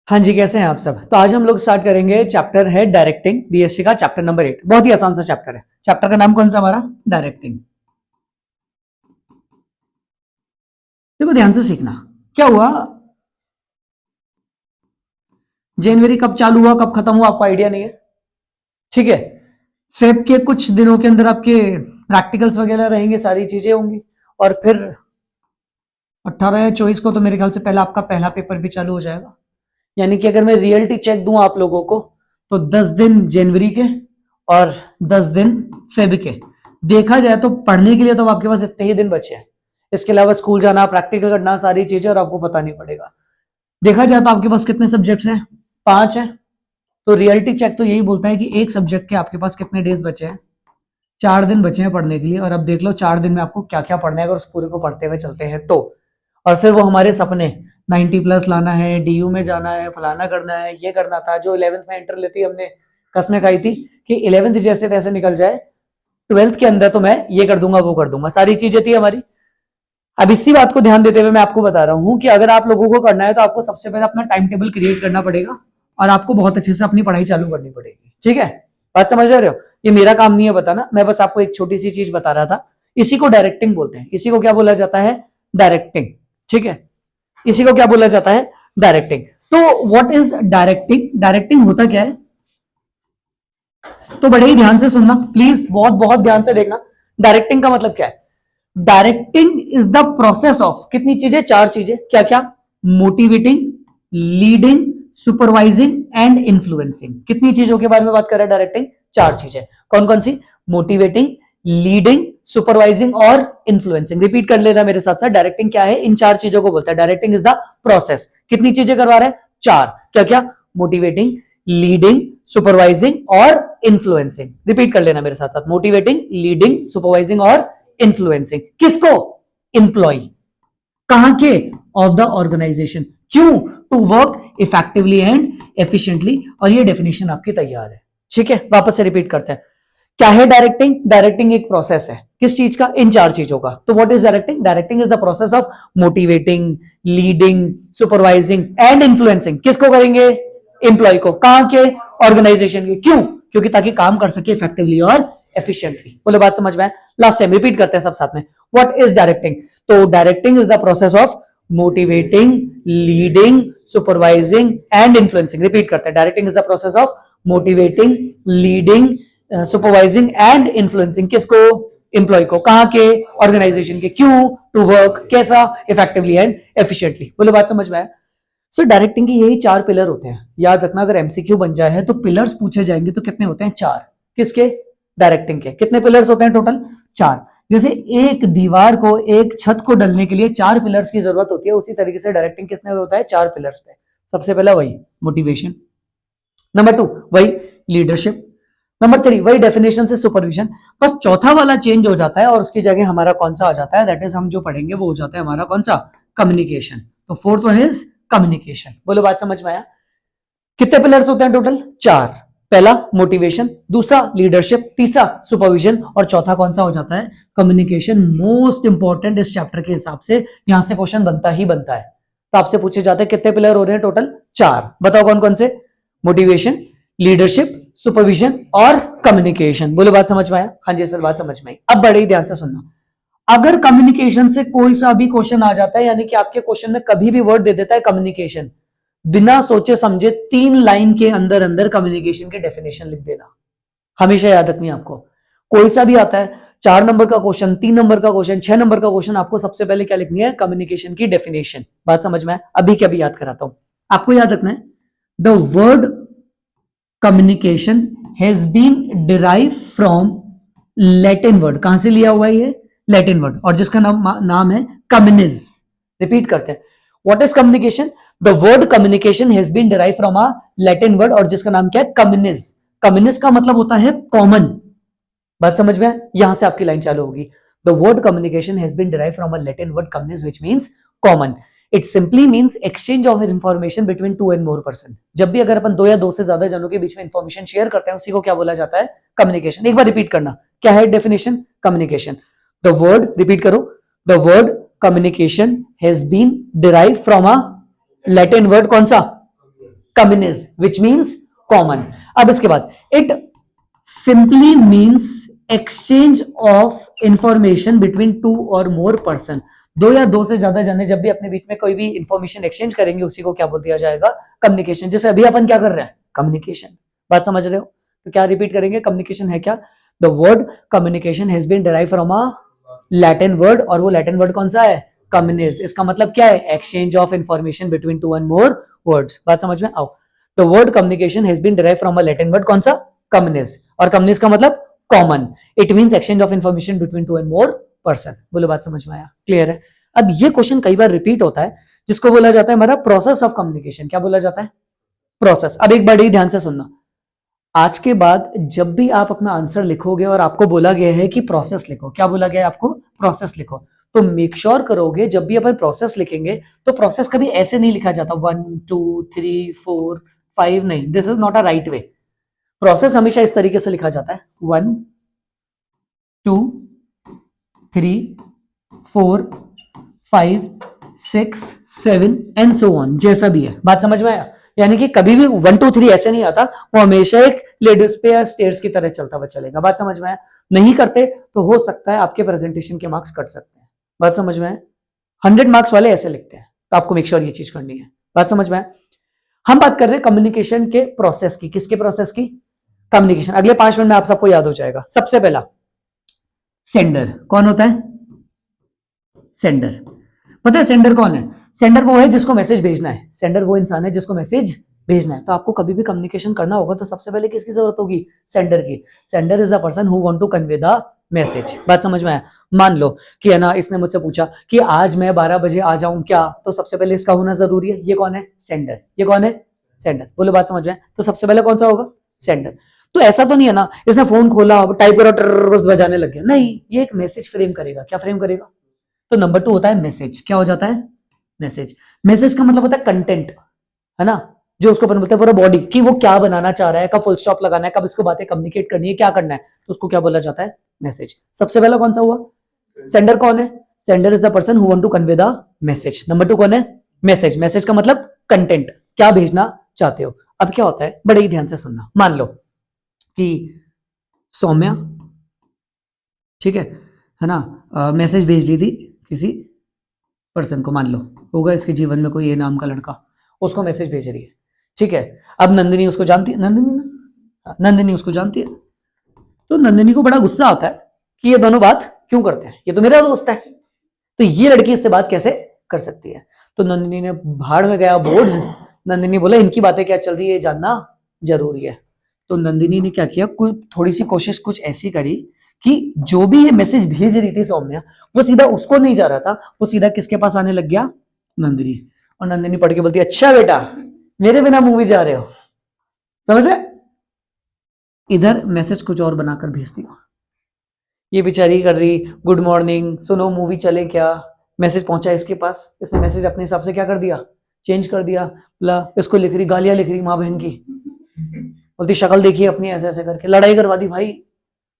हाँ जी, कैसे हैं आप सब। तो आज हम लोग स्टार्ट करेंगे, चैप्टर है डायरेक्टिंग, बीएससी का चैप्टर नंबर 8। बहुत ही आसान सा चैप्टर है। चैप्टर का नाम कौन सा हमारा? डायरेक्टिंग। देखो ध्यान से सीखना। क्या हुआ, जनवरी कब चालू हुआ कब खत्म हुआ आपको आइडिया नहीं है, ठीक है। फेब के कुछ दिनों के अंदर आपके प्रैक्टिकल्स वगैरह रहेंगे, सारी चीजें होंगी। और फिर 18 या 24 को तो मेरे ख्याल से पहला आपका पहला पेपर भी चालू हो जाएगा। यानी कि अगर मैं रियलिटी चेक दूं आप लोगों को, तो 10 दिन जनवरी के और 10 दिन फेब के। देखा जाए तो पढ़ने के लिए तो आपके पास इतने ही दिन बचे हैं। इसके अलावा स्कूल जाना, प्रैक्टिकल करना, सारी चीजें, और आपको पता नहीं पड़ेगा। देखा जाए तो आपके पास कितने सब्जेक्ट्स हैं? 5 हैं। तो रियलिटी चेक तो यही बोलता है कि एक सब्जेक्ट के आपके पास कितने डेज बचे हैं? 4 दिन बचे हैं पढ़ने के लिए। और अब देख लो 4 दिन में आपको क्या क्या पढ़ना है अगर उस पूरे को पढ़ते हुए चलते हैं तो। और फिर वो हमारे सपने 90+ लाना है, डीयू में जाना है, फलाना करना है, ये करना था, जो 11th में एंटर लेती हमने कसमें खाई थी कि 11th जैसे तैसे निकल जाए, 12th के अंदर तो मैं ये कर दूंगा वो कर दूंगा, सारी चीजें थी हमारी। अब इसी बात को ध्यान देते हुए मैं आपको बता रहा हूं कि अगर आप लोगों को करना है तो आपको सबसे पहले अपना टाइम टेबल क्रिएट करना पड़ेगा और आपको बहुत अच्छे से अपनी पढ़ाई चालू करनी पड़ेगी, ठीक है। बात समझ रहे हो? ये मेरा काम नहीं है बताना, मैं बस आपको एक छोटी सी चीज बता रहा था। इसी को डायरेक्टिंग बोलते हैं। इसी को क्या बोला जाता है? डायरेक्टिंग, ठीक है। इसी को क्या बोला जाता है? डायरेक्टिंग। तो व्हाट इज डायरेक्टिंग? डायरेक्टिंग होता क्या है? तो बड़े ही ध्यान से सुनना प्लीज, बहुत बहुत ध्यान से देखना। डायरेक्टिंग का मतलब क्या है? Directing is the process of कितनी चीजें? 4 चीजें। क्या क्या? Motivating, leading, supervising and influencing. कितनी चीजों के बारे में बात कर रहा है डायरेक्टिंग? 4 चीजें। कौन कौन सी? मोटिवेटिंग, लीडिंग, सुपरवाइजिंग और इन्फ्लुएंसिंग। रिपीट कर लेना मेरे साथ साथ। डायरेक्टिंग क्या है? इन 4 चीजों को बोलता है। Directing is the process. कितनी चीजें करवा रहा है? 4। क्या क्या? मोटिवेटिंग, लीडिंग, सुपरवाइजिंग और इन्फ्लुएंसिंग। रिपीट कर लेना मेरे साथ साथ। मोटिवेटिंग, लीडिंग, सुपरवाइजिंग और इन्फ्लुएंसिंग। किसको? एम्प्लॉय। कहां के? Of the organisation. क्यों? To work effectively and efficiently. और ये डेफिनेशन आपकी तैयार है, ठीक है। वापस से रिपीट करते हैं। क्या है डायरेक्टिंग? डायरेक्टिंग एक प्रोसेस है। किस चीज का? इन 4 चीजों का। तो what is directing? Directing is the process of motivating, leading, supervising and influencing. किसको करेंगे? एम्प्लॉय को। कहां के? ऑर्गेनाइजेशन के। क्यों? क्योंकि ताकि काम कर सके इफेक्टिवली और एफिशिएंटली। बोले बात समझ में? लास्ट टाइम रिपीट करते हैं सब साथ में। What is directing? तो directing is the process of motivating, leading, supervising and influencing. Repeat करते हैं। Directing is the process of motivating, leading, supervising and influencing. किसको? एम्प्लॉय को। कहां के? ऑर्गेनाइजेशन के। क्यों? टू वर्क कैसा? Effectively and efficiently. बोलो बात समझ में आया? सो डायरेक्टिंग के यही 4 पिलर होते हैं। याद रखना, अगर एमसीक्यू बन जाए है तो पिलर्स पूछे जाएंगे तो कितने होते हैं? 4। किसके? डायरेक्टिंग के। कितने पिलर्स होते हैं टोटल? 4। जैसे एक दीवार को, एक छत को डलने के लिए 4 पिलर्स की जरूरत होती है, उसी तरीके से डायरेक्टिंग कितने होता है? 4 पिलर्स पे। सबसे पहला वही मोटिवेशन, नंबर 2 वही लीडरशिप, नंबर 3 वही डेफिनेशन से सुपरविजन। बस चौथा वाला चेंज हो जाता है और उसकी जगह हमारा कौन सा आ जाता है? दैट इज हम जो पढ़ेंगे वो हो जाता है हमारा कौन सा? कम्युनिकेशन। तो फोर्थ वन इज कम्युनिकेशन। बोलो बात समझ में आया? कितने पिलर्स होते हैं टोटल? 4। पहला मोटिवेशन, दूसरा लीडरशिप, तीसरा सुपरविजन और चौथा कौन सा हो जाता है? कम्युनिकेशन। मोस्ट इंपॉर्टेंट इस चैप्टर के हिसाब से यहां से क्वेश्चन बनता ही बनता है। तो आपसे पूछे जाते हैं कितने पिलर हो रहे हैं टोटल? 4। बताओ कौन कौन से? मोटिवेशन, लीडरशिप, सुपरविजन और कम्युनिकेशन। बोलो बात समझ में आया? हाँ जी सर, बात समझ में आई। अब बड़े ही ध्यान से सुनना। अगर कम्युनिकेशन से कोई सा भी क्वेश्चन आ जाता है, यानी कि आपके क्वेश्चन में कभी भी वर्ड दे देता है कम्युनिकेशन, बिना सोचे समझे 3 लाइन के अंदर अंदर कम्युनिकेशन की डेफिनेशन लिख देना। हमेशा याद रखनी है आपको। कोई सा भी आता है, 4 नंबर का क्वेश्चन, 3 नंबर का क्वेश्चन, 6 नंबर का क्वेश्चन, आपको सबसे पहले क्या लिखनी है? कम्युनिकेशन की डेफिनेशन। बात समझ में? अभी क्या भी याद कराता हूं आपको। याद रखना है, the word communication has been derive from Latin word. कहां से लिया हुआ है ये? लैटिन वर्ड, और जिसका नाम है कम्युनिज। रिपीट करते हैं। What is communication? The word communication has been derive from a Latin word, और जिसका नाम क्या है? कम्युनिज। कम्युनिज का मतलब होता है कॉमन। बात समझ में? यहां से आपकी लाइन चालू होगी। The word communication has been derive from a Latin word communis which means common. It simply means exchange of information between 2 and more person. जब भी अगर अपन 2 या 2 से ज्यादा जनों के बीच में इंफॉर्मेशन शेयर करते हैं, उसी को क्या बोला जाता है? कम्युनिकेशन। एक बार रिपीट करना, क्या है definition? Communication. The word, repeat करो, the word communication has been derive from a Latin word, कौन सा? Communis which means common. अब इसके बाद it simply means exchange of information between two और मोर पर्सन। दो या दो से ज्यादा जने जब भी अपने बीच में कोई भी इंफॉर्मेशन एक्सचेंज करेंगे उसी को क्या बोल दिया जाएगा, कम्युनिकेशन। जैसे अभी अपन क्या कर रहे हैं, कम्युनिकेशन। बात समझ रहे हो? तो क्या रिपीट करेंगे, कम्युनिकेशन है क्या, the word communication has been derive from a Latin word, और वो लैटिन वर्ड कौन सा है, कम्युनिज। इसका मतलब क्या है, exchange of information between two and more words. बात समझ में आओ। The word communication has been derive from a Latin word कौन सा, कम्युनिज, और कम्युनिज का मतलब common. It means exchange of information between two and more person. बोलो बात समझ में आया, क्लियर है? अब ये क्वेश्चन कई बार रिपीट होता है जिसको बोला जाता है हमारा प्रोसेस ऑफ कम्युनिकेशन। क्या बोला जाता है, प्रोसेस। अब एक बार ही ध्यान से सुनना, आज के बाद जब भी आप अपना आंसर लिखोगे और आपको बोला गया है कि प्रोसेस लिखो, क्या बोला गया है आपको, प्रोसेस लिखो, तो मेक श्योर करोगे जब भी अपन प्रोसेस लिखेंगे तो प्रोसेस कभी ऐसे नहीं लिखा जाता 1 2 3 4 5, नहीं, this is not a right way. Process हमेशा इस तरीके से लिखा जाता है 1 2 3 4 5 6 7 एंड सो ऑन, जैसा भी है। बात समझ में आया? यानी कि कभी भी 1 2 3 ऐसे नहीं आता, वो हमेशा एक लेडीज पे या स्टेयर्स की तरह चलता हुआ चलेगा। बात समझ में आया? नहीं करते तो हो सकता है आपके प्रेजेंटेशन के मार्क्स कट सकते हैं। बात समझ में आया? 100 मार्क्स वाले ऐसे लिखते हैं, तो आपको मेक श्योर ये चीज करनी है। बात समझ में आया? हम बात कर रहे हैं कम्युनिकेशन के प्रोसेस की, किसके प्रोसेस की, कम्युनिकेशन। अगले 5 मिनट में आप सबको याद हो जाएगा। सबसे पहला सेंडर कौन होता है, सेंडर। पता है सेंडर कौन है? सेंडर वो है जिसको मैसेज भेजना है, सेंडर वो इंसान है जिसको मैसेज भेजना है। तो आपको कभी भी कम्युनिकेशन करना होगा तो सबसे पहले किसकी जरूरत होगी, सेंडर की। Sender is the person who want to convey the message. बात समझ में आया? मान लो कि है ना, इसने मुझसे पूछा कि आज मैं 12 बजे आ जाऊं क्या, तो सबसे पहले इसका होना जरूरी है। ये कौन है, सेंडर। ये कौन है, सेंडर। बोलो बात समझ में आया? तो सबसे पहले कौन सा होगा, सेंडर। तो ऐसा तो नहीं है ना इसने फोन खोला, टाइप करो, टर्र बजाने लग गया, नहीं, ये एक मैसेज फ्रेम करेगा। क्या फ्रेम करेगा? तो नंबर 2 होता है मैसेज। क्या हो जाता है, मैसेज। मैसेज का मतलब होता है कंटेंट, है ना, जो उसको अपन बोलते हैं पूरा बॉडी, कि वो क्या बनाना चाह रहा है, कब फुल स्टॉप लगाना है, कब इसको बातें कम्युनिकेट करनी है, क्या करना है, तो उसको क्या बोला जाता है, मैसेज। सबसे पहला कौन सा हुआ, सेंडर। कौन है, sender is the person who want to convey the message. Number 2 कौन है, मैसेज। मैसेज का मतलब कंटेंट, क्या भेजना चाहते हो। अब क्या होता है, बड़े ही ध्यान से सुनना। मान लो कि सौम्या, ठीक है ना, मैसेज भेज ली थी किसी पर्सन को, मान लो होगा इसके जीवन में कोई ए नाम का लड़का, उसको मैसेज भेज रही है, ठीक है। अब नंदिनी उसको जानती है, नंदिनी ना, हाँ, नंदिनी उसको जानती है। तो नंदिनी को बड़ा गुस्सा आता है कि ये दोनों बात क्यों करते हैं, ये तो मेरा दोस्त है, तो ये लड़की इससे बात कैसे कर सकती है। तो नंदिनी ने भाड़ में गया बोर्ड, नंदिनी बोला इनकी बातें क्या चल रही है जानना जरूरी है। तो नंदिनी ने क्या किया, थोड़ी सी कोशिश कुछ ऐसी करी कि जो भी ये मैसेज भेज रही थी सौम्या, वो सीधा उसको नहीं जा रहा था, वो सीधा किसके पास आने लग गया, नंदिनी। और नंदिनी पढ़ के बोलती है, अच्छा बेटा मेरे बिना मूवी जा रहे हो, समझ रहे। इधर मैसेज कुछ और बनाकर भेज दिया। ये बेचारी कर रही, गुड मॉर्निंग, सुनो मूवी चले क्या। मैसेज पहुंचा इसके पास, इसने मैसेज अपने हिसाब से क्या कर दिया, चेंज कर दिया। ला इसको लिख रही, गालियां लिख रही माँ बहन की, बोलती शक्ल देखिए अपनी, ऐसे ऐसे करके लड़ाई करवा दी भाई।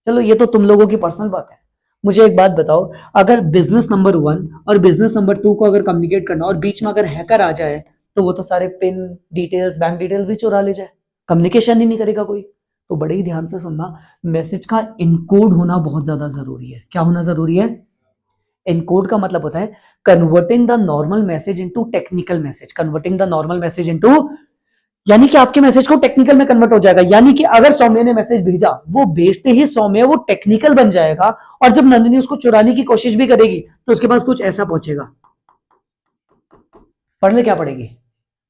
चलो ये तो तुम लोगों की पर्सनल बात है। मुझे एक बात बताओ, अगर बिजनेस नंबर 1 और बिजनेस नंबर 2 को अगर कम्युनिकेट करना और बीच में अगर हैकर आ जाए तो वो तो सारे पिन डिटेल्स, बैंक डिटेल्स भी चुरा ले जाए, कम्युनिकेशन ही नहीं करेगा कोई। तो बड़े ही ध्यान से सुनना, मैसेज का इनकोड होना बहुत ज्यादा जरूरी है। क्या होना जरूरी है, इनकोड का मतलब होता है converting the normal message into technical message, converting the normal message into, यानी कि आपके मैसेज को टेक्निकल में कन्वर्ट हो जाएगा। यानी कि अगर सौम्य ने मैसेज भेजा, वो भेजते ही सौम्य वो टेक्निकल बन जाएगा, और जब नंदिनी उसको चुराने की कोशिश भी करेगी तो उसके पास कुछ ऐसा पहुंचेगा। पढ़ने क्या पड़ेगी,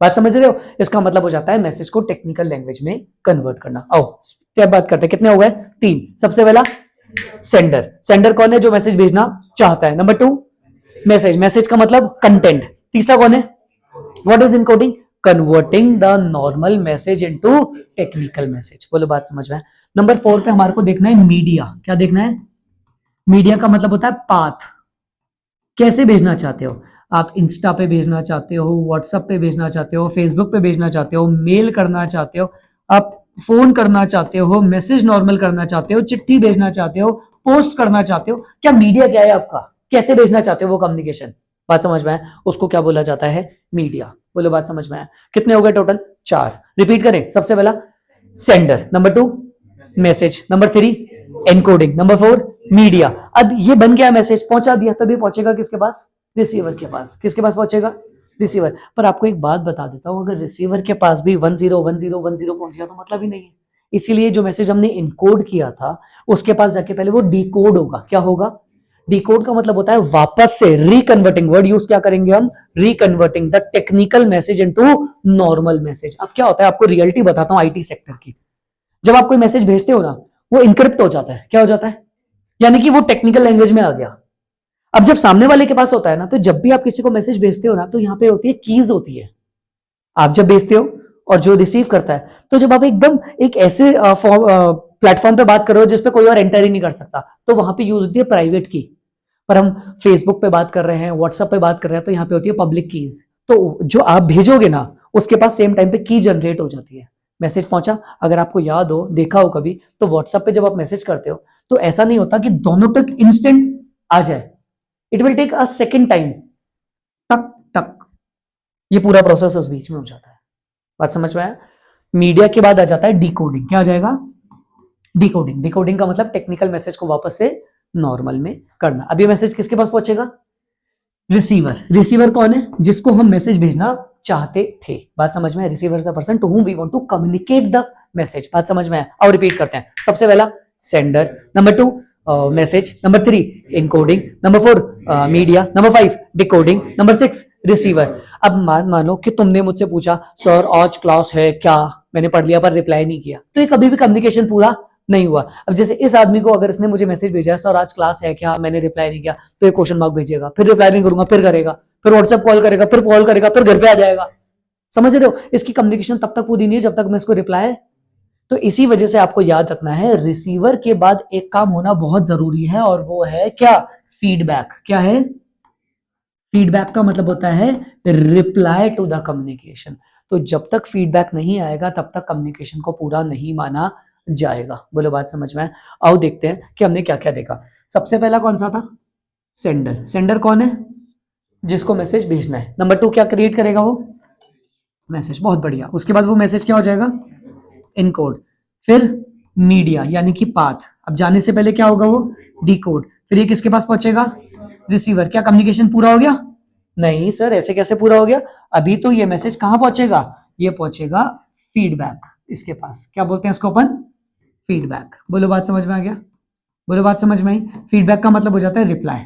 बात समझ रहे हो। इसका मतलब हो जाता है मैसेज को टेक्निकल लैंग्वेज में कन्वर्ट करना। आओ क्या बात करते हैं, कितने हो गए, 3। सबसे पहला सेंडर, सेंडर कौन है, जो मैसेज भेजना चाहता है। नंबर 2 मैसेज, मैसेज का मतलब कंटेंट। तीसरा कौन है, what is encoding, converting the normal message into technical message. बोलो बात समझ में। नंबर 4 पे हमारे को देखना है मीडिया। क्या देखना है, मीडिया का मतलब होता है पाथ, कैसे भेजना चाहते हो आप, इंस्टा पे भेजना चाहते हो, व्हाट्सएप पे भेजना चाहते हो, फेसबुक पे भेजना चाहते हो, मेल करना चाहते हो, आप फोन करना चाहते हो, मैसेज नॉर्मल करना चाहते हो, चिट्ठी भेजना चाहते हो, पोस्ट करना चाहते हो, क्या मीडिया क्या है आपका, कैसे भेजना चाहते हो वो कम्युनिकेशन। बात समझ में है, उसको क्या बोला जाता है, मीडिया। बोलो बात समझ में आया? कितने हो गए टोटल? 4। रिपीट करें, सबसे पहला sender, number 2 message, number 3 encoding, number 4 media. अब ये बन गया मैसेज, पहुंचा दिया, तभी पहुंचेगा किसके पास? रिसीवर के पास। किसके पास पहुंचेगा? रिसीवर। पर आपको एक बात बता देता हूं, अगर रिसीवर के पास भी 101010 पहुंच गया तो मतलब ही नहीं है। इसीलिए जो मैसेज हमने इनकोड किया था उसके पास जाके पहले वो डिकोड होगा। क्या होगा? डिकोड का मतलब होता है वापस से रिकन्वर्टिंग। वर्ड यूज क्या करेंगे हम? Reconverting the technical message into normal message. अब क्या होता है, आपको रियलिटी बताता हूं आईटी सेक्टर की। जब आप कोई मैसेज भेजते हो ना, वो इनक्रिप्ट हो जाता है। क्या हो जाता है? यानी कि वो टेक्निकल लैंग्वेज में आ गया। अब जब सामने वाले के पास होता है ना, तो जब भी आप किसी को मैसेज भेजते हो ना, तो यहाँ पे होती है कीज होती है। आप जब भेजते हो और जो रिसीव करता है, तो जब आप एकदम एक ऐसे प्लेटफॉर्म पे बात कर रहे हो जिसपे कोई और एंटर ही नहीं कर सकता, तो वहां पे यूज होती है प्राइवेट की। पर हम फेसबुक पे बात कर रहे हैं, व्हाट्सएप पे बात कर रहे हैं, तो यहाँ पे होती है पब्लिक कीज। तो जो आप भेजोगे ना, उसके पास सेम टाइम पे की जनरेट हो जाती है। मैसेज पहुंचा, अगर आपको याद हो, देखा हो कभी, तो व्हाट्सएप पे जब आप मैसेज करते हो तो ऐसा नहीं होता कि दोनों तक इंस्टेंट आ जाए। It will take a second time, टक टक, ये पूरा प्रोसेस उस बीच में हो जाता है। बात समझ में आया? मीडिया के बाद आ जाता है डिकोडिंग। क्या आ जाएगा? डिकोडिंग। डिकोडिंग का मतलब टेक्निकल मैसेज को वापस से नॉर्मल में करना। अब ये मैसेज किसके पास पहुंचेगा? रिसीवर। रिसीवर कौन है? जिसको हम मैसेज भेजना चाहते थे। बात समझ में है? Receiver is the person to whom we want to communicate the message. बात समझ में है? और रिपीट करते हैं। सबसे पहला sender, number 2 message, number 3 encoding, number 4 media, number 5 decoding, number 6 receiver. अब मानो कि तुमने मुझसे पूछा सर आज क्लास है क्या, मैंने पढ़ लिया पर रिप्लाई नहीं किया, तो ये कभी भी कम्युनिकेशन पूरा नहीं हुआ। अब जैसे इस आदमी को अगर इसने मुझे मैसेज भेजा सर आज क्लास है क्या, मैंने रिप्लाई नहीं किया, तो ये क्वेश्चन मार्क भेजेगा, फिर रिप्लाई नहीं करूंगा, फिर करेगा, फिर व्हाट्सएप कॉल करेगा, फिर कॉल करेगा, फिर घर पे आ जाएगा। समझ रहे हो? इसकी कम्युनिकेशन तब तक पूरी नहीं है जब तक मैं इसको रिप्लाई। तो इसी वजह से आपको याद रखना है, रिसीवर के बाद एक काम होना बहुत जरूरी है, और वो है क्या? फीडबैक। क्या है? फीडबैक का मतलब होता है रिप्लाई टू द कम्युनिकेशन। तो जब तक फीडबैक नहीं आएगा तब तक कम्युनिकेशन को पूरा नहीं माना जाएगा। बोलो बात समझ में? आओ देखते हैं कि हमने क्या क्या देखा। सबसे पहला कौन सा था? सेंडर। सेंडर कौन है? जिसको मैसेज भेजना है। नंबर 2 क्या क्रिएट करेगा? वो मैसेज। बहुत बढ़िया। उसके बाद वो मैसेज क्या हो जाएगा? इनकोड। फिर मीडिया यानी कि पाथ। अब जाने से पहले क्या होगा? वो डिकोड। फिर ये किसके पास पहुंचेगा? रिसीवर। क्या कम्युनिकेशन पूरा हो गया? नहीं सर, ऐसे कैसे पूरा हो गया? अभी तो ये मैसेज कहां पहुंचेगा? ये पहुंचेगा फीडबैक इसके पास। क्या बोलते हैं इसको अपन? फीडबैक। बोलो बात समझ में आ गया? बोलो बात समझ में आई? फीडबैक का मतलब हो जाता है रिप्लाई।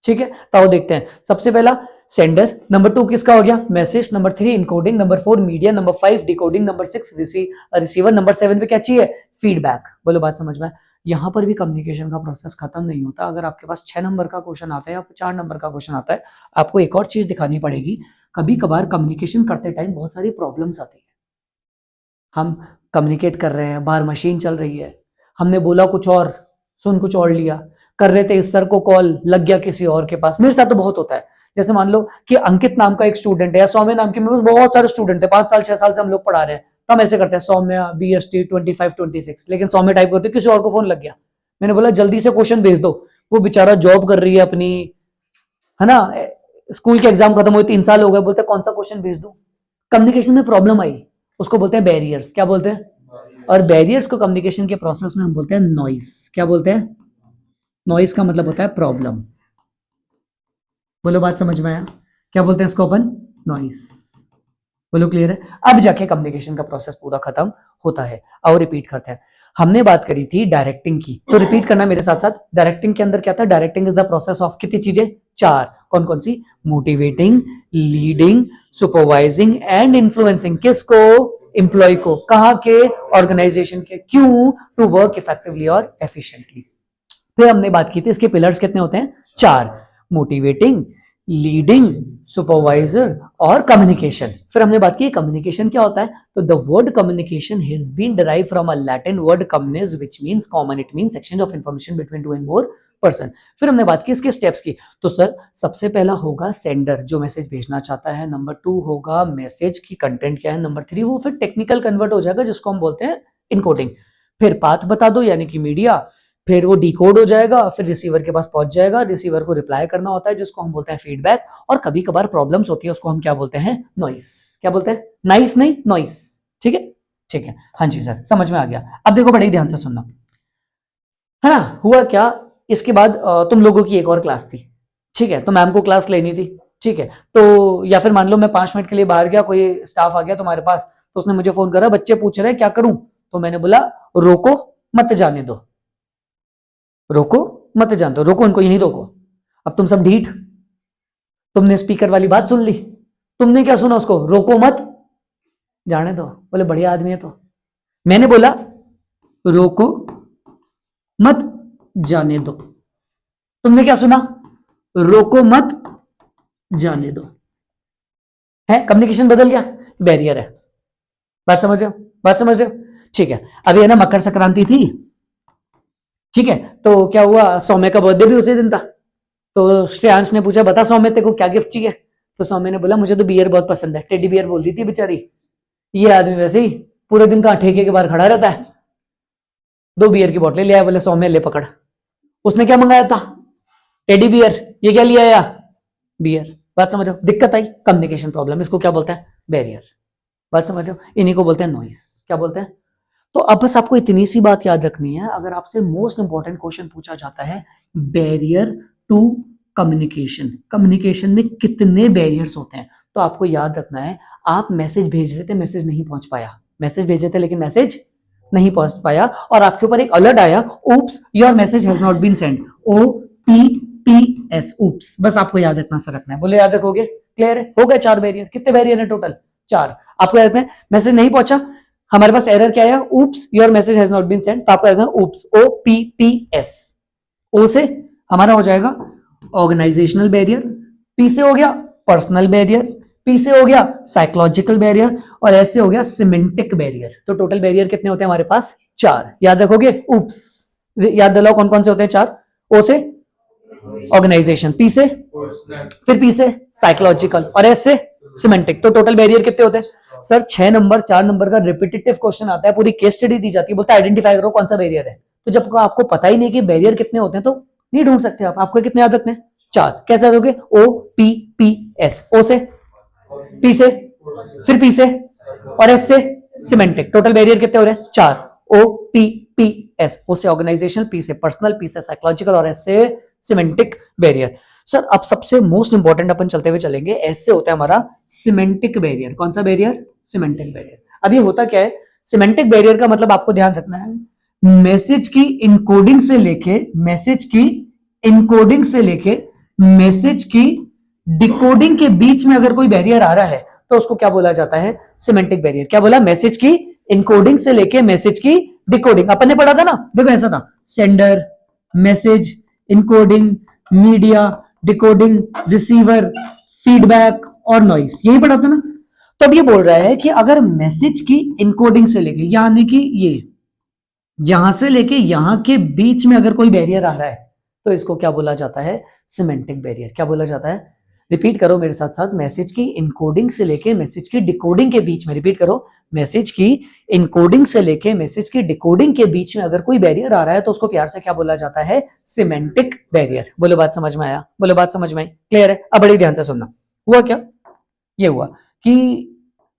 ठीक है, तो देखते हैं। सबसे पहला सेंडर, नंबर 2 किसका हो गया? Message, number 3 encoding, number 4 media, number 5 decoding, number 6 receiver, number 7 पे क्या चाहिए? फीडबैक। बोलो बात समझ में? यहां पर भी कम्युनिकेशन का प्रोसेस खत्म नहीं होता। अगर आपके पास 6 नंबर का क्वेश्चन आता है या 4 नंबर का क्वेश्चन आता है, आपको एक और चीज दिखानी पड़ेगी। कभी कभार कम्युनिकेशन करते टाइम बहुत सारी प्रॉब्लम्स आती है। हम कम्युनिकेट कर रहे हैं, बाहर मशीन चल रही है, हमने बोला कुछ और, सुन कुछ और लिया, कर रहे थे इस सर को कॉल, लग गया किसी और के पास। मेरे साथ तो बहुत होता है। जैसे मान लो कि अंकित नाम का एक स्टूडेंट है या सौम्य नाम के, मेरे पास बहुत सारे स्टूडेंट है, 5 साल 6 साल से हम लोग पढ़ा रहे हैं। तो हम ऐसे करते हैं सौम्य BST 25-26, लेकिन सौम्य टाइप करते किसी और को फोन लग गया। मैंने बोला जल्दी से क्वेश्चन भेज दो, वो बेचारा जॉब कर रही है अपनी, है ना, स्कूल के एग्जाम खत्म हुए 3 साल हो गए, बोलते कौन सा क्वेश्चन भेज दूं। कम्युनिकेशन में प्रॉब्लम आई, उसको बोलते हैं बैरियर्स। क्या बोलते हैं? और बैरियर्स को कम्युनिकेशन के प्रोसेस में हम बोलते हैं नॉइस। क्या बोलते हैं? नॉइस का मतलब होता है प्रॉब्लम। बोलो बात समझ में आया? क्या बोलते हैं इसको अपन? नॉइस। बोलो क्लियर है? अब जाके कम्युनिकेशन का प्रोसेस पूरा खत्म होता है। और रिपीट करते हैं। हमने बात करी थी डायरेक्टिंग की, तो रिपीट करना मेरे साथ साथ। डायरेक्टिंग के अंदर क्या था? Directing is the process of कितनी चीजें? 4। कौन कौन सी? Motivating, leading, supervising and influencing. किसको? एम्प्लॉय को। कहाँ के? ऑर्गेनाइजेशन के। क्यों? टू वर्क इफेक्टिवली और एफिशिएंटली। फिर हमने बात की थी इसके पिलर्स कितने होते हैं? 4। मोटिवेटिंग, लीडिंग, सुपरवाइजर और कम्युनिकेशन। फिर हमने बात की कम्युनिकेशन क्या होता है। तो the word communication has been derive from a Latin word communis which means common. It means exchange of information between 2 and more person. फिर हमने बात की इसके स्टेप्स की। तो सर सबसे पहला होगा सेंडर, जो मैसेज भेजना चाहता है। नंबर 2 होगा मैसेज की कंटेंट क्या है। नंबर 3 वो फिर टेक्निकल कन्वर्ट हो जाएगा जिसको हम बोलते हैं इनकोडिंग। फिर पाथ बता दो यानी कि मीडिया। फिर वो डिकोड हो जाएगा, फिर रिसीवर के पास पहुंच जाएगा, रिसीवर को रिप्लाई करना होता है जिसको हम बोलते हैं फीडबैक, और कभी कभार प्रॉब्लम्स होती है उसको हम क्या बोलते हैं, नॉइस। क्या बोलते हैं, नाइस नहीं, नॉइस। ठीक है, ठीक है, हाँ जी सर समझ में आ गया। अब देखो बड़े ही ध्यान से सुनना, है ना। हुआ क्या, इसके बाद तुम लोगों की एक और क्लास थी, ठीक है, तो मैम को क्लास लेनी थी, ठीक है, तो या फिर मान लो मैं 5 मिनट के लिए बाहर गया, कोई स्टाफ आ गया तुम्हारे पास, तो उसने मुझे फोन करा, बच्चे पूछ रहे हैं क्या करूं, तो मैंने बोला रोको मत जाने दो, रोको मत जाने दो, रोको उनको, यहीं रोको। अब तुम सब ढीठ, तुमने स्पीकर वाली बात सुन ली, तुमने क्या सुना उसको, रोको मत जाने दो, बोले बढ़िया आदमी है। तो मैंने बोला रोको मत जाने दो, तुमने क्या सुना, रोको मत जाने दो। है, कम्युनिकेशन बदल गया, बैरियर है। बात समझ रहे हो, बात समझ रहे हो, ठीक है। अभी है ना मकर संक्रांति थी, ठीक है, तो क्या हुआ, सौम्य का बर्थडे भी उसी दिन था, तो श्रेयांश ने पूछा बता सौम्य तेरे को क्या गिफ्ट चाहिए, तो सौम्य ने बोला मुझे तो बियर बहुत पसंद है, टेडी बियर बोल रही थी बेचारी। ये आदमी वैसे ही पूरे दिन का ठेके के बाहर खड़ा रहता है, 2 बियर की बोतलें ले आया, बोले सौम्य ले पकड़। उसने क्या मंगाया था, टेडी बियर, ये क्या लिया आया, बियर। बात समझ रहे हो, दिक्कत आई, कम्युनिकेशन प्रॉब्लम, इसको क्या बोलते हैं, बैरियर। बात समझ रहे हो, इन्हीं को बोलते हैं नॉइस। क्या बोलते हैं, तो अब बस आपको इतनी सी बात याद रखनी है, अगर आपसे मोस्ट इंपॉर्टेंट क्वेश्चन पूछा जाता है बैरियर टू कम्युनिकेशन, कम्युनिकेशन में कितने बैरियर्स होते हैं, तो आपको याद रखना है, आप मैसेज भेज रहे थे, मैसेज नहीं पहुंच पाया, मैसेज भेज रहे थे लेकिन मैसेज नहीं पहुंच पाया, और आपके ऊपर एक अलर्ट आया, oops your message has not been send, OPPS, oops। बस आपको याद रखना से रखना है, बोले याद रखोगे, क्लियर है, हो गए 4 बैरियर। कितने बैरियर है टोटल, 4। आपको याद रखना है, मैसेज नहीं पहुंचा, हमारे पास एरर क्या आया, oops your message has not been send, तो आपको याद रखना oops, OPPS। ओ से हमारा हो जाएगा ऑर्गेनाइजेशनल बैरियर, पी से हो गया पर्सनल बैरियर, पी से हो गया साइकोलॉजिकल बैरियर, और एस से हो गया सिमेंटिक बैरियर। तो टोटल बैरियर कितने होते हैं हमारे पास, 4। याद रखोगे, उप्स, याद दिलाओ कौन कौन से होते हैं 4। ओ से ऑर्गेनाइजेशन, पी से, फिर पी से साइकोलॉजिकल, और एस से सिमेंटिक। तो टोटल बैरियर कितने होते हैं सर, 6 नंबर, 4 नंबर का रिपीटेटिव क्वेश्चन आता है, पूरी केस स्टडी दी जाती है, बोलता है आइडेंटिफाई करो कौन सा बैरियर है। तो जब आपको पता ही नहीं कि बैरियर कितने होते हैं तो नहीं ढूंढ सकते आप, आपको कितने याद रखने हैं, 4। कैसे याद रखोगे, OPPS, ओ से, पी से, फिर पी से, और एस से सिमेंटिक। टोटल बैरियर कितने हो रहे हैं, 4। OPPS, ओ से ऑर्गेनाइजेशन, पी से पर्सनल, पी से साइकोलॉजिकल, और एस से सिमेंटिक बैरियर। सर अब सबसे मोस्ट इंपॉर्टेंट अपन चलते हुए चलेंगे, एस से होता है हमारा सिमेंटिक बैरियर। कौन सा बैरियर, सिमेंटिक बैरियर। अब ये होता क्या है, सिमेंटिक बैरियर का मतलब आपको ध्यान रखना है, मैसेज की इनकोडिंग से लेके, मैसेज की इनकोडिंग से लेके मैसेज की डिकोडिंग के बीच में अगर कोई बैरियर आ रहा है तो उसको क्या बोला जाता है, सिमेंटिक बैरियर। क्या बोला, मैसेज की इनकोडिंग से लेके मैसेज की डिकोडिंग, अपन ने पढ़ा था ना, देखो ऐसा था, sender, message, encoding, media, decoding, receiver, feedback और नॉइस, यही पढ़ा था ना। तो अब ये बोल रहा है कि अगर मैसेज की इनकोडिंग से लेके, यानी कि ये यहां से लेके यहां के बीच में अगर कोई बैरियर आ रहा है तो इसको क्या बोला जाता है, सिमेंटिक बैरियर। क्या बोला जाता है, रिपीट करो मेरे साथ साथ, मैसेज की इनकोडिंग से लेके मैसेज की डिकोडिंग के बीच में, रिपीट करो, मैसेज की इनकोडिंग से लेके मैसेज की डिकोडिंग के बीच में अगर कोई बैरियर आ रहा है तो उसको प्यार से क्या बोला जाता है, सिमेंटिक बैरियर। बोलो बात समझ में आया, बोलो बात समझ में आई, क्लियर है। अब बड़े ध्यान से सुनना, हुआ क्या, ये हुआ कि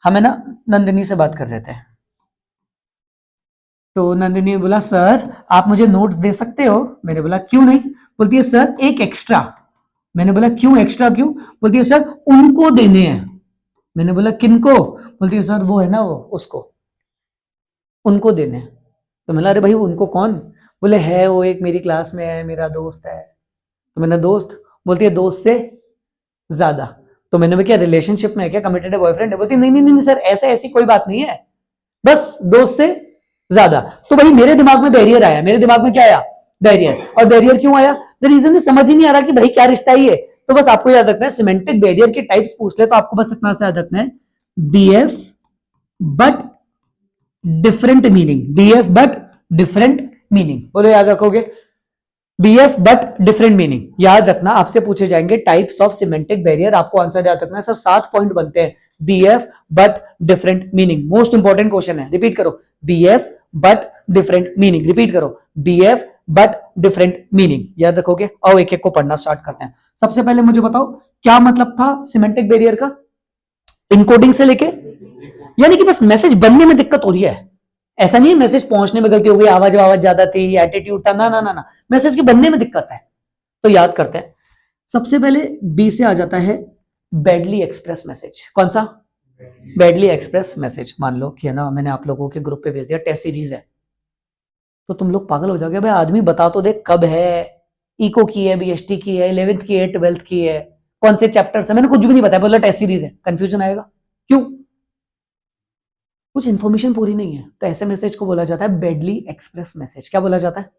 हमें ना नंदिनी से बात कर रहे थे, तो नंदिनी ने बोला सर आप मुझे नोट्स दे सकते हो, मैंने बोला क्यों नहीं, बोलती है सर एक एक्स्ट्रा। मैंने बोला क्यों एक्स्ट्रा क्यों, बोलती है सर उनको देने हैं। मैंने बोला किनको, बोलती है सर वो है ना वो उसको, उनको देने हैं। तो मैंने अरे भाई उनको कौन, बोले है वो एक मेरी क्लास में है, मेरा दोस्त है। तो मैंने दोस्त, बोलती है दोस्त से ज्यादा। तो मैंने क्या रिलेशनशिप में है क्या, कमिटेड बॉयफ्रेंड है, बोलती नहीं नहीं नहीं सर ऐसे ऐसी कोई बात नहीं है, बस दोस्त से ज्यादा। तो भाई मेरे दिमाग में बैरियर आया, मेरे दिमाग में क्या आया, बैरियर। और बैरियर क्यों आया, द रीजन समझ ही नहीं आ रहा कि भाई क्या रिश्ता ही है। तो बस आपको याद रखना है, सिमेंटिक बैरियर के टाइप्स पूछ ले तो आपको बस इतना सा याद रखना है, BF but different meaning, BF but different meaning. बोलो याद रखोगे, BF बट डिफरेंट मीनिंग। याद रखना, आपसे पूछे जाएंगे टाइप्स ऑफ सिमेंटिक बैरियर, आपको आंसर याद रखना है। सर 7 पॉइंट बनते हैं, BF but different meaning, most important question है, रिपीट करो, BF but different meaning. Repeat करो, बीएफ बट डिफरेंट मीनिंग, याद रखोगे। और एक एक को पढ़ना स्टार्ट करते हैं। सबसे पहले मुझे बताओ क्या मतलब था सिमेंटिक बैरियर का, इनकोडिंग से लेके, यानी कि बस मैसेज बनने में दिक्कत हो रही है, ऐसा नहीं है मैसेज पहुंचने में गलती हो गई, आवाज ज्यादा थी, एटीट्यूड था, ना ना ना ना, मैसेज के बनने में दिक्कत है। तो याद करते हैं, सबसे पहले बी से आ जाता है बैडली एक्सप्रेस मैसेज। कौन सा? Badly express message. मान लो कि है ना, मैंने आप लोगों के ग्रुप पे भेज दिया टेस्ट सीरीज है, तो तुम लोग पागल हो जाओगे, भाई आदमी बता तो दे कब है, इको की है, बीएसटी की है, 11th की है, 12th की है, कौन से चैप्टर है, मैंने कुछ भी नहीं बताया, बोला टेस्ट सीरीज है, कंफ्यूजन आएगा क्यों? कुछ इंफॉर्मेशन पूरी नहीं है। तो ऐसे मैसेज को बोला जाता है बैडली एक्सप्रेस मैसेज। क्या बोला जाता है?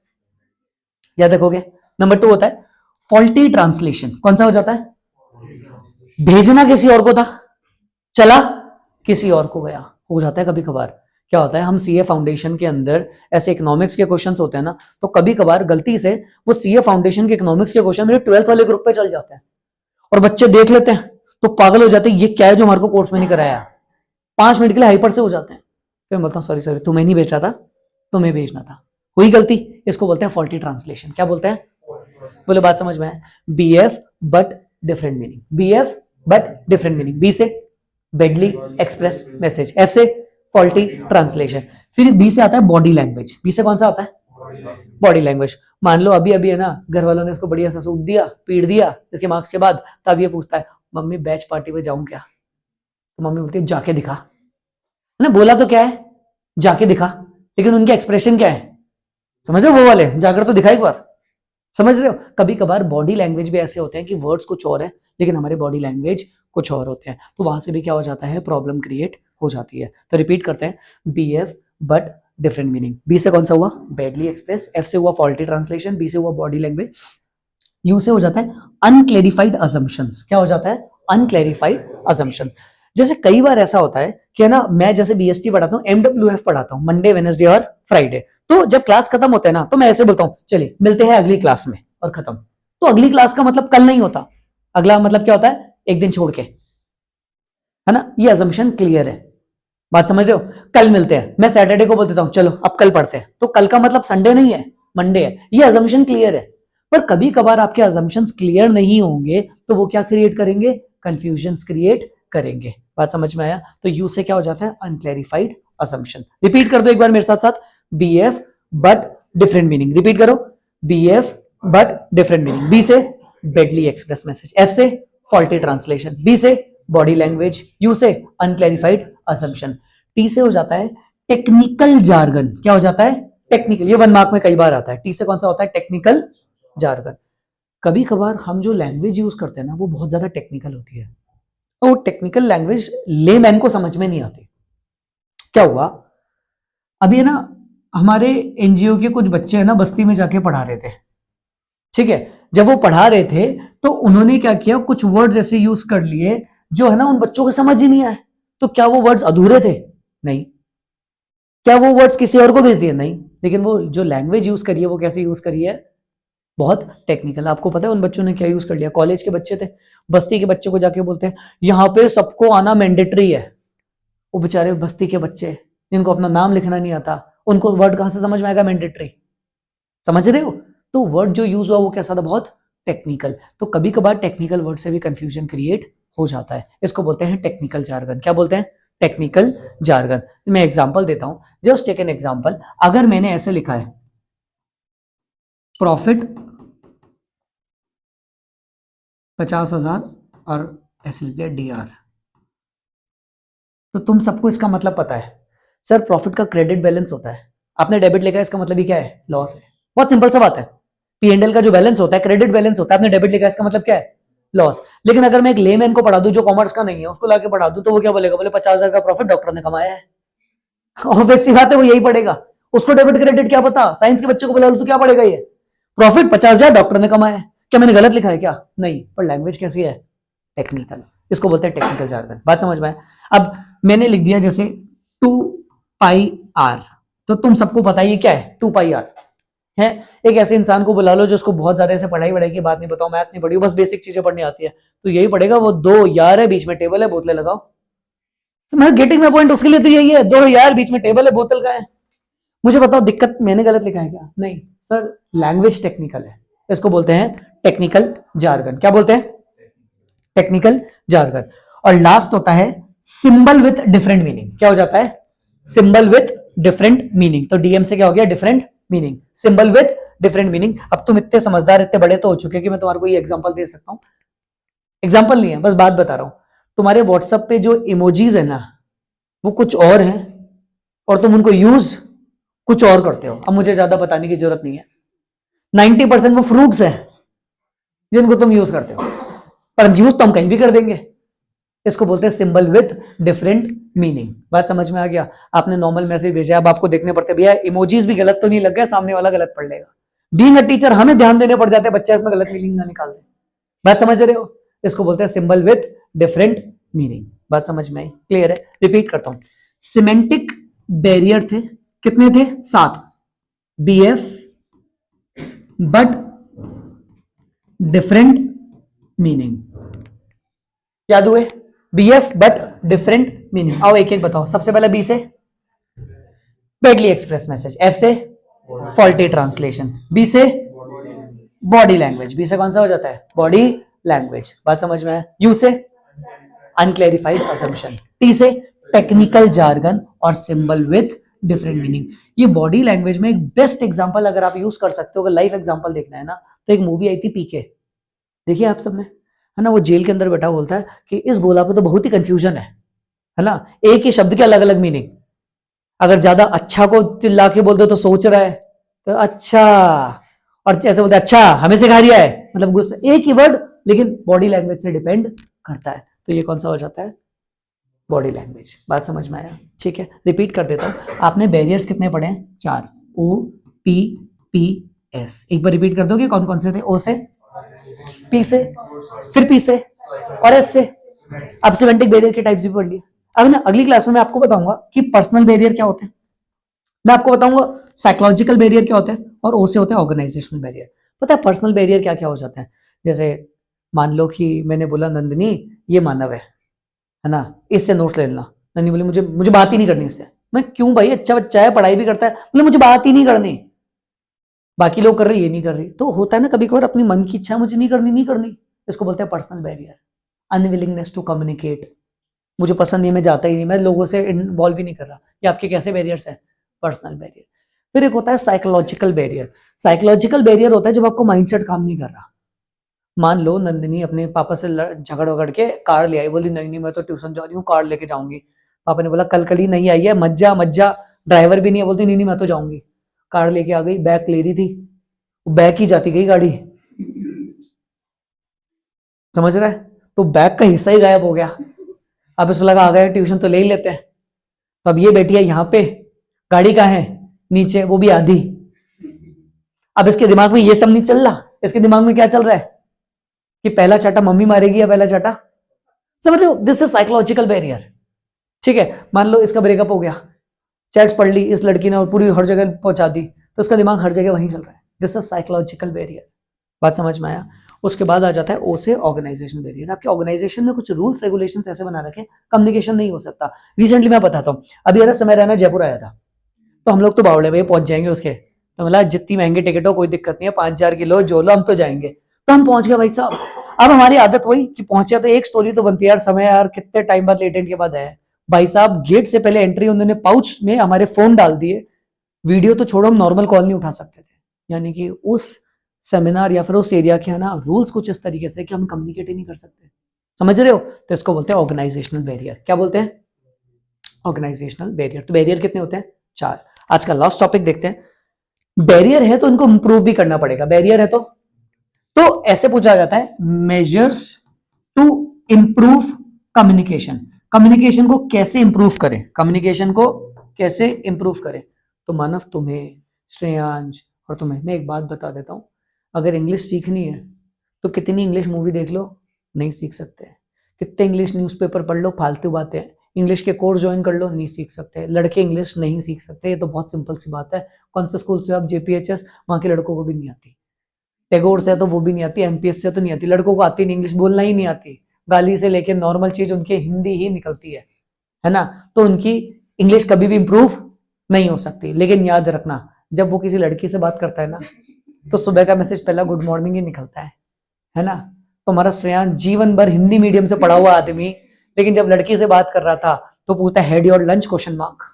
याद रखोगे। नंबर 2 होता है फॉल्टी ट्रांसलेशन। कौन सा हो जाता है? भेजना किसी और को था, चला किसी और को गया। हो जाता है कभी कभार। क्या होता है, हम सीए फाउंडेशन के अंदर ऐसे इकोनॉमिक्स के क्वेश्चंस होते हैं ना, तो कभी कभार गलती से वो सीए फाउंडेशन के इकोनॉमिक्स के क्वेश्चन मेरे 12th वाले ग्रुप पे चल जाते हैं और बच्चे देख लेते हैं तो पागल हो जाते हैं, ये क्या है जो हमारे को कोर्स में नहीं कराया। 5 मिनट के लिए हाइपर से हो जाते हैं। फिर बोलता हूँ सॉरी तुम्हें नहीं भेज रहा था, तुम्हें भेजना था, हुई गलती। इसको बोलते हैं फॉल्टी ट्रांसलेशन। क्या बोलते हैं? बोले बात समझ में आए। BF but different meaning, BF but different meaning. B से बेडली एक्सप्रेस मैसेज, एफ से फॉल्टी ट्रांसलेशन। फिर बी से आता है बॉडी लैंग्वेज। बी से कौन सा आता है? Body language. मान लो अभी अभी है ना, घर वालों ने इसको बढ़िया सा सूद दिया, पीट दिया, इसके मार्क्स के बाद, तब ये पूछता है मम्मी बैच पार्टी में जाऊं क्या? तो मम्मी बोलती है जाके दिखा। ना बोला तो क्या है, जाके दिखा, लेकिन उनके एक्सप्रेशन क्या है, समझ रहे हो? वो वाले जाकर तो दिखा एक बार, समझ रहे हो? कभी कभार बॉडी लैंग्वेज भी ऐसे होते हैं कि वर्ड्स कुछ और है लेकिन हमारे बॉडी लैंग्वेज कुछ और होते हैं, तो वहां से भी क्या हो जाता है, प्रॉब्लम क्रिएट हो जाती है। तो रिपीट करते हैं, BF but different meaning. B से कौन सा हुआ? Badly express. एफ से हुआ फॉल्टी ट्रांसलेशन। बी से हुआ बॉडी लैंग्वेज। यू से हो जाता है अनक्लेरिफाइड अजम्पशंस। क्या हो जाता है? अनक्लेरिफाइड अजम्पशंस। जैसे कई बार ऐसा होता है कि ना, मैं जैसे बीएसटी पढ़ाता हूँ, एमडब्ल्यूएफ पढ़ाता हूँ, मंडे वेडनेसडे और फ्राइडे, तो जब क्लास खत्म होता है ना, तो मैं ऐसे बोलता हूँ चलिए मिलते हैं अगली क्लास में, और खत्म। तो अगली क्लास का मतलब कल नहीं होता, अगला मतलब क्या होता है, एक दिन छोड़ के, है ना? ये अजम्पशन क्लियर है, बात समझ रहे हो? कल मिलते हैं, मैं सैटरडे को बोल देता हूँ चलो अब कल पढ़ते हैं, तो कल का मतलब संडे नहीं है, मंडे है, ये अजम्पशन क्लियर है। पर कभी कभार आपके अजम्पशंस क्लियर नहीं होंगे तो वो क्या क्रिएट करेंगे, कंफ्यूजन क्रिएट करेंगे। बात समझ में आया? तो यू से क्या हो जाता है, अनक्लैरिफाइड असम्पशन। रिपीट कर दो एक बार मेरे साथ साथ, BF but different meaning. Repeat करो, BF but different meaning. B से बेडली एक्सप्रेस मैसेज, एफ से फॉल्टी ट्रांसलेशन, बी से बॉडी लैंग्वेज, यू से अनक्लैरिफाइड असम्पशन। टी से हो जाता है टेक्निकल जार्गन। क्या हो जाता है? टेक्निकल। ये 1 मार्क में कई बार आता है। टी से कौन सा होता है? Technical jargon. कभी कभार हम जो लैंग्वेज यूज करते हैं ना, वो बहुत ज्यादा टेक्निकल होती है, और टेक्निकल लैंग्वेज लेमैन को समझ में नहीं आती। क्या हुआ, अभी है ना, हमारे एनजीओ के कुछ बच्चे है ना, बस्ती में जाके पढ़ा रहे थे, ठीक है? जब वो पढ़ा रहे थे तो उन्होंने क्या किया, कुछ वर्ड्स ऐसे यूज कर लिए जो है ना उन बच्चों को समझ ही नहीं आए। तो क्या वो वर्ड्स अधूरे थे? नहीं। क्या वो वर्ड्स किसी और को भेज दिए? नहीं। लेकिन वो जो लैंग्वेज यूज करी है वो कैसे यूज करी है, बहुत टेक्निकल। आपको पता है उन बच्चों ने क्या यूज कर लिया? कॉलेज के बच्चे थे, बस्ती के बच्चे को जाके बोलते हैं यहाँ पे सबको आना मैंडेटरी है। वो बेचारे बस्ती के बच्चे जिनको अपना नाम लिखना नहीं आता, उनको वर्ड कहां से समझ में आएगा मैंडेटरी? समझ रहे हो? तो वर्ड जो यूज हुआ वो कैसा था, बहुत टेक्निकल। तो कभी कभार टेक्निकल वर्ड से भी कंफ्यूजन क्रिएट हो जाता है, इसको बोलते हैं टेक्निकल जार्गन। क्या बोलते हैं? Technical jargon. मैं एग्जांपल देता हूं, जस्ट टेक एन एग्जांपल। अगर मैंने ऐसे लिखा है प्रॉफिट 50,000 और ऐसे लिख दिया डीआर, तो तुम सबको इसका मतलब पता है, सर प्रॉफिट का क्रेडिट बैलेंस होता है, आपने डेबिट लिखा है, इसका मतलब ये क्या है, लॉस है। बहुत सिंपल सा बात है। पी&एल का जो बैलेंस होता है क्रेडिट बैलेंस होता है, आपने डेबिट लिखा है, इसका मतलब क्या है, लॉस। लेकिन अगर मैं एक लेमैन को पढ़ा दूं जो कॉमर्स का नहीं है, उसको लाके पढ़ा दूं, तो वो क्या बोलेगा, बोले 50,000 का प्रॉफिट डॉक्टर ने कमाया है। ऑब्वियस सी बात है, वो यही पढ़ेगा। उसको डेबिट क्रेडिट क्या पता, साइंस के बच्चे को बोला तो क्या पढ़ेगा, ये प्रॉफिट 50,000 डॉक्टर ने कमाया है। क्या मैंने गलत लिखा है क्या? नहीं, पर लैंग्वेज कैसी है, टेक्निकल। इसको बोलते हैं टेक्निकल जार्गन। बात समझ में आए? अब मैंने लिख दिया जैसे 2πr, तो तुम सबको पता ही क्या है 2πr है। एक ऐसे इंसान को बुला लो जो उसको बहुत ज्यादा ऐसे पढ़ाई वढ़ाई की बात नहीं बताओ, मैथ्स नहीं पढ़ी, बस बेसिक चीजें पढ़नी आती है, तो यही पढ़ेगा। वो 2 यार है, बीच में टेबल है, बोतलें लगाओ। मैं गेटिंग माय पॉइंट, उसके लिए तो यही है, 2 यार बीच में टेबल है, बोतल का है। मुझे बताओ दिक्कत मैंने गलत लिखा है क्या? नहीं सर, लैंग्वेज टेक्निकल है, इसको बोलते हैं टेक्निकल जार्गन। क्या बोलते हैं? Technical jargon. और लास्ट होता है सिंबल विथ डिफरेंट मीनिंग। क्या हो जाता है? Symbol with different meaning. तो डीएम से क्या हो गया? Different meaning, symbol with different meaning. अब तुम इतने समझदार, इतने बड़े तो हो चुके कि मैं तुम्हारे को ये एग्जांपल दे सकता हूं। एग्जांपल नहीं है, बस बात बता रहा हूं। तुम्हारे व्हाट्सएप पे जो इमोजीज है ना, वो कुछ और हैं और तुम उनको यूज कुछ और करते हो। अब मुझे ज्यादा बताने की जरूरत नहीं है, 90% वो फ्रूट्स हैं जिनको तुम यूज करते हो, पर यूज तो हम कहीं भी कर देंगे। इसको बोलते हैं सिंबल विथ डिफरेंट मीनिंग। बात समझ में आ गया? आपने नॉर्मल मैसेज भेजा, अब आपको देखने पड़ते भैया इमोजीज भी गलत तो नहीं लग गया, सामने वाला गलत पढ़ लेगा। बीइंग अ टीचर हमें ध्यान देने पड़ जाते हैं बच्चा इसमें गलत मीनिंग ना निकाल दे। बात समझ रहे हो? इसको बोलते हैं सिंबल विथ डिफरेंट मीनिंग। बात समझ में आई? क्लियर है? रिपीट करता हूं। सिमेंटिक बैरियर थे, कितने थे? 7। BF but different meaning. याद हुए? BF but different meaning. आओ एक एक बताओ। सबसे पहले B से बैडली एक्सप्रेस मैसेज, F से फॉल्टी ट्रांसलेशन, B से बॉडी लैंग्वेज। B से कौन सा हो जाता है? Body language. बात समझ में है? U से अनक्लैरिफाइड असम्पशन, T से टेक्निकल जार्गन और सिंबल विथ डिफरेंट मीनिंग। ये बॉडी लैंग्वेज में एक बेस्ट एग्जांपल अगर आप यूज कर सकते हो, अगर लाइव एग्जांपल देखना है ना, तो एक मूवी आई थी पीके, देखिए आप सबने, है ना? वो जेल के अंदर बैठा बोलता है कि इस गोला पे तो बहुत ही कंफ्यूजन है ना? एक ही शब्द के अलग अलग मीनिंग। अगर ज्यादा अच्छा को चिल्ला के बोल दो तो सोच रहा है, तो अच्छा, और जैसे बोलते अच्छा हमें सिखा दिया है, मतलब गुस्सा। एक ही वर्ड लेकिन बॉडी लैंग्वेज से डिपेंड करता है। तो ये कौन सा हो जाता है? Body language. बात समझ में आया? ठीक है, रिपीट कर देता हूं। आपने बैरियर्स कितने पढ़े हैं? 4। OPPS। एक बार रिपीट कर दोगे कौन कौन से थे? O से, P से, फिर P से और S से। अब सिमेंटिक बैरियर के टाइप्स भी पढ़ लिए। अब ना अगली क्लास में मैं आपको बताऊंगा कि पर्सनल बैरियर क्या होते हैं, मैं आपको बताऊंगा साइकोलॉजिकल बैरियर क्या होते हैं, और O से होते हैं ऑर्गेनाइजेशनल बैरियर। पता है पर्सनल बैरियर क्या क्या हो जाते हैं? जैसे मान लो कि मैंने बोला नंदिनी ये मानव है ना, इससे नोट्स ले लेना। नंदिनी बोली मुझे मुझे बात ही नहीं करनी इससे। मैं क्यों भाई, अच्छा बच्चा है, पढ़ाई भी करता है। बोले मुझे बात ही नहीं करनी, बाकी लोग कर रहे, ये नहीं कर रही। तो होता है ना कभी कभार अपनी मन की इच्छा मुझे नहीं करनी, नहीं करनी। इसको बोलते हैं personal barrier. Unwillingness to communicate, मुझे पसंद नहीं, मैं जाता ही नहीं, मैं लोगों से इन्वॉल्व ही नहीं कर रहा। ये आपके कैसे बैरियर्स हैं? Personal barrier. फिर एक होता है साइकोलॉजिकल बैरियर। साइकोलॉजिकल बैरियर होता है जब आपको माइंडसेट काम नहीं कर रहा। मान लो नंदिनी अपने पापा से झगड़ वगड़ के कार ले आई, बोली नहीं नहीं मैं तो ट्यूशन जा रही हूँ, कार लेके जाऊंगी। पापा ने बोला कल कल ही नहीं आई है, मत जा मत जा। ड्राइवर भी नहीं है, बोलती नहीं नहीं मैं तो जाऊंगी। कार लेके आ गई, बैग ले रही थी, बैग ही जाती गई गाड़ी। समझ रहा है? तो बैग का हिस्सा ही गायब हो गया। अब इसको लगा आ गए ट्यूशन तो ले ही लेते हैं। तो अब ये बैठी है यहाँ पे, गाड़ी कहाँ है? नीचे, वो भी आधी। अब इसके दिमाग में ये सब नहीं चल रहा, इसके दिमाग में क्या चल रहा है कि पहला चाटा मम्मी मारेगी या पहला चाटा। समझ लो, दिस इज साइकोलॉजिकल बैरियर। ठीक है, मान लो इसका ब्रेकअप हो गया, चैट्स पढ़ ली इस लड़की ने और पूरी हर जगह पहुंचा दी, तो उसका दिमाग हर जगह वहीं चल रहा है। This is psychological barrier. बात समझ में आया? उसके बाद आ जाता है ओ से ऑर्गेनाइजेशन बैरियर। आपके ऑर्गेनाइजेशन में कुछ रूल्स रेगुलेशंस ऐसे बना रखे, कम्युनिकेशन नहीं हो सकता। रिसेंटली मैं बताता हूँ, अभी है ना समय रहना जयपुर आया था, तो हम लोग तो बावड़े भाई पहुंच जाएंगे उसके, तो मतलब जितनी महंगी टिकट हो कोई दिक्कत नहीं है, 5,000 किलो जो लो हम तो जाएंगे। तो हम पहुंच गए भाई साहब। अब हमारी आदत वही कि पहुंचे तो एक स्टोरी तो बनती है यार, समय यार कितने टाइम बाद लेटेंट के बाद आया भाई साहब। गेट से पहले एंट्री उन्होंने पाउच में हमारे फोन डाल दिए। वीडियो तो छोड़ो, हम नॉर्मल कॉल नहीं उठा सकते थे। यानी कि उस सेमिनार या फिर उस एरिया के ना रूल्स कुछ इस तरीके से कि हम कम्युनिकेट ही नहीं कर सकते। समझ रहे हो? तो इसको बोलते हैं ऑर्गेनाइजेशनल बैरियर। क्या बोलते हैं? Organisational barrier. तो बैरियर कितने होते हैं? 4। आज का लास्ट टॉपिक देखते हैं। बैरियर है तो इनको इंप्रूव भी करना पड़ेगा। बैरियर है तो ऐसे पूछा जाता है measures to improve communication. Communication को कैसे इंप्रूव करें, कम्युनिकेशन को कैसे इंप्रूव करें। तो मानव, तुम्हें, श्रेयांश और तुम्हें मैं एक बात बता देता हूं, अगर इंग्लिश सीखनी है तो कितनी इंग्लिश मूवी देख लो, नहीं सीख सकते। कितने इंग्लिश न्यूज़पेपर पढ़ लो, फालतू बातें। इंग्लिश के कोर्स ज्वाइन कर लो, नहीं सीख सकते। लड़के इंग्लिश नहीं सीख सकते, ये तो बहुत सिंपल सी बात है। कौन से स्कूल से आप? JPHS, वहां के लड़कों को भी नहीं आती। टैगोर से तो वो भी नहीं आती, MPS से तो नहीं आती। लड़कों को आती नहीं, इंग्लिश बोलना ही नहीं आती। गाली से लेके नॉर्मल चीज उनके हिंदी ही निकलती है ना? तो उनकी इंग्लिश कभी भी इंप्रूव नहीं हो सकती। लेकिन याद रखना, जब वो किसी लड़की से बात करता है ना, तो सुबह का मैसेज पहला गुड मॉर्निंग ही निकलता है ना। तो हमारा श्रेयांश जीवन भर हिंदी मीडियम से पढ़ा हुआ आदमी, लेकिन जब लड़की से बात कर रहा था तो पूछता had your lunch question mark.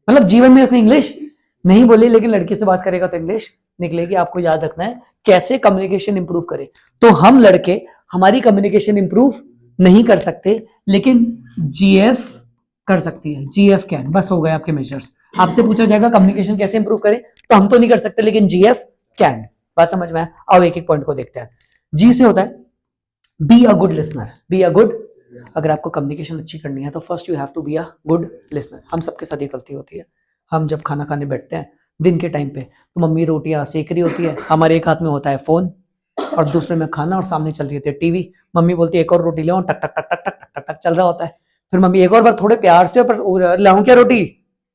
मतलब जीवन में उसने इंग्लिश नहीं बोली, लेकिन लड़की से बात करेगा तो इंग्लिश निकलेगी। आपको याद रखना है कैसे कम्युनिकेशन इंप्रूव करें। तो हम लड़के हमारी कम्युनिकेशन इंप्रूव नहीं कर सकते, लेकिन जीएफ कर सकती है। जीएफ कैन, बस हो गए आपके मेजर्स। आपसे पूछा जाएगा कम्युनिकेशन कैसे इंप्रूव करें, तो हम तो नहीं कर सकते, लेकिन जीएफ कैन। बात समझ में आया? अब एक एक पॉइंट को देखते हैं। जी से होता है be a good listener. Be a good, अगर आपको कम्युनिकेशन अच्छी करनी है तो first you have to be a good listener. हम सबके साथ ये गलती होती है। हम जब खाना खाने बैठते हैं दिन के टाइम पे, तो मम्मी रोटियां सेक रही होती है, हमारे एक हाथ में होता है फोन और दूसरे में खाना, और सामने चल रही होती है टीवी। मम्मी बोलती है एक और रोटी ले, टक टक टक टक टक टक टक चल रहा होता है। फिर मम्मी एक और बार थोड़े प्यार से, पर लाऊं क्या रोटी,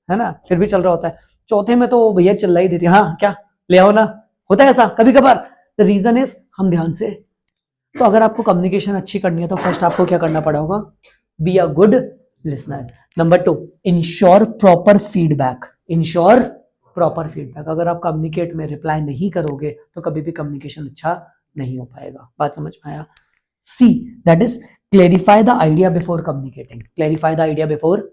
है ना, फिर भी चल रहा होता है। चौथे में तो भैया चिल्ला ही देती है, हाँ क्या ले आओ ना। होता है ऐसा कभी कभार। द रीजन इज हम ध्यान से। तो अगर आपको कम्युनिकेशन अच्छी करनी है तो फर्स्ट आपको क्या करना पड़ेगा? B a good listener. Number 2, ensure proper feedback. Ensure proper feedback. अगर आप कम्युनिकेट में रिप्लाई नहीं करोगे तो कभी भी कम्युनिकेशन अच्छा नहीं हो पाएगा। बात समझ में आया? C, that is clarify the idea before communicating. Clarify the idea before,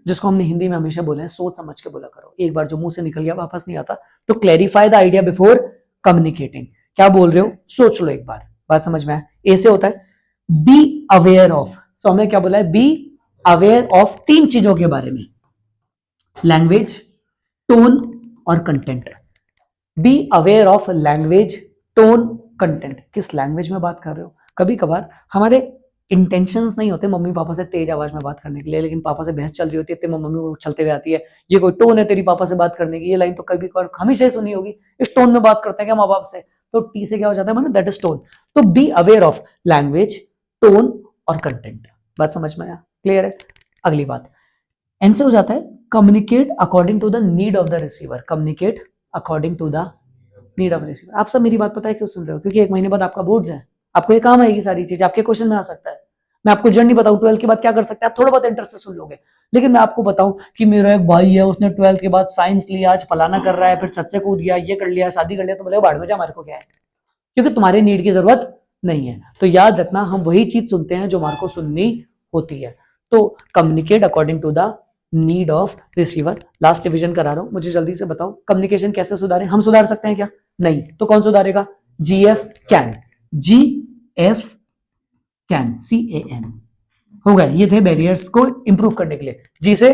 जिसको हमने हिंदी में हमेशा बोला है, सोच समझ के बोला करो। एक बार जो मुंह से निकल गया वापस नहीं आता। तो clarify the idea before communicating. क्या बोल रहे हो सोच लो एक बार। बात समझ में आया? ए से होता है बी अवेयर ऑफ। सो हमें क्या बोला है? बी अवेयर ऑफ 3 चीजों के बारे में, लैंग्वेज, टोन और content. B aware of language, tone, content. किस लैंग्वेज में बात कर रहे हो? कभी कभार हमारे इंटेंशंस नहीं होते मम्मी पापा से तेज आवाज में बात करने के लिए, लेकिन पापा से बहस चल रही होती है, मम्मी वो चलते हुए आती है, ये कोई टोन है तेरी पापा से बात करने की? ये लाइन तो कभी कभार हमेशा ही सुनी होगी, इस टोन में बात करते हैं क्या माँ बाप से? तो टी से क्या हो जाता है? मतलब दैट इज टोन। तो B aware of language, tone और कंटेंट। बात समझ में आया? क्लियर है? अगली बात एन से हो जाता है communicate according to the need of the receiver. Communicate according to the need of receiver. आप सब मेरी बात पता है क्यों सुन रहे हो? क्योंकि 1 महीने बाद आपका बोर्ड्स है, आपको ये काम आएगी, सारी चीज आपके क्वेश्चन में आ सकता है। मैं आपको जर्नी बताऊं 12th के बाद क्या कर सकते हैं, आप थोड़ा बहुत इंटरेस्ट से सुन लोगे। लेकिन मैं आपको बताऊं कि मेरा एक भाई है, उसने 12th के बाद साइंस लिया, आज फलाना कर रहा है, फिर छत से कूद गया, ये कर लिया, शादी कर लिया, तो बोले बाढ़ में जा, हमारे को क्या है? क्योंकि तुम्हारे नीड की जरूरत नहीं है। तो याद रखना, हम वही चीज सुनते हैं जो हमारे को सुननी होती है। तो communicate according to the need of receiver. Last division करा रहा हूं, मुझे जल्दी से बताओ कम्युनिकेशन कैसे सुधारे? हम सुधार सकते हैं क्या? नहीं। तो कौन सुधारेगा? GF can. GF can, CAN। हो गए, ये थे बैरियर्स को इंप्रूव करने के लिए। जी से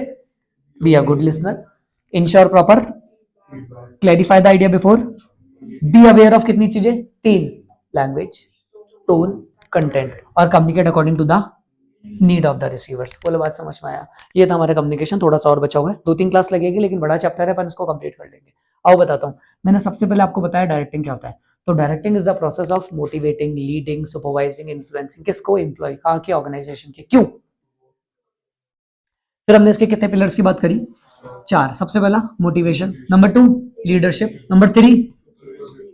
be a good listener, ensure proper, clarify the idea before, be aware of कितनी चीजें? 3, लैंग्वेज, टोन, कंटेंट, और communicate according to the need of the receivers. बोलो बात समझ में आया? ये था हमारा कम्युनिकेशन। थोड़ा सा और बचा हुआ है, 2-3 क्लास लगेगी, लेकिन बड़ा चैप्टर है, पर इसको कंप्लीट कर लेंगे। आओ बताता हूँ। मैंने सबसे पहले आपको बताया डायरेक्टिंग क्या होता है। तो directing is the process of motivating, leading, supervising, influencing. किसको? एम्प्लॉय। कहाँ की? ऑर्गेनाइजेशन के। क्यों? फिर हमने इसके कितने पिलर्स की बात करी? 4। सबसे पहला motivation, number 2 leadership, number 3,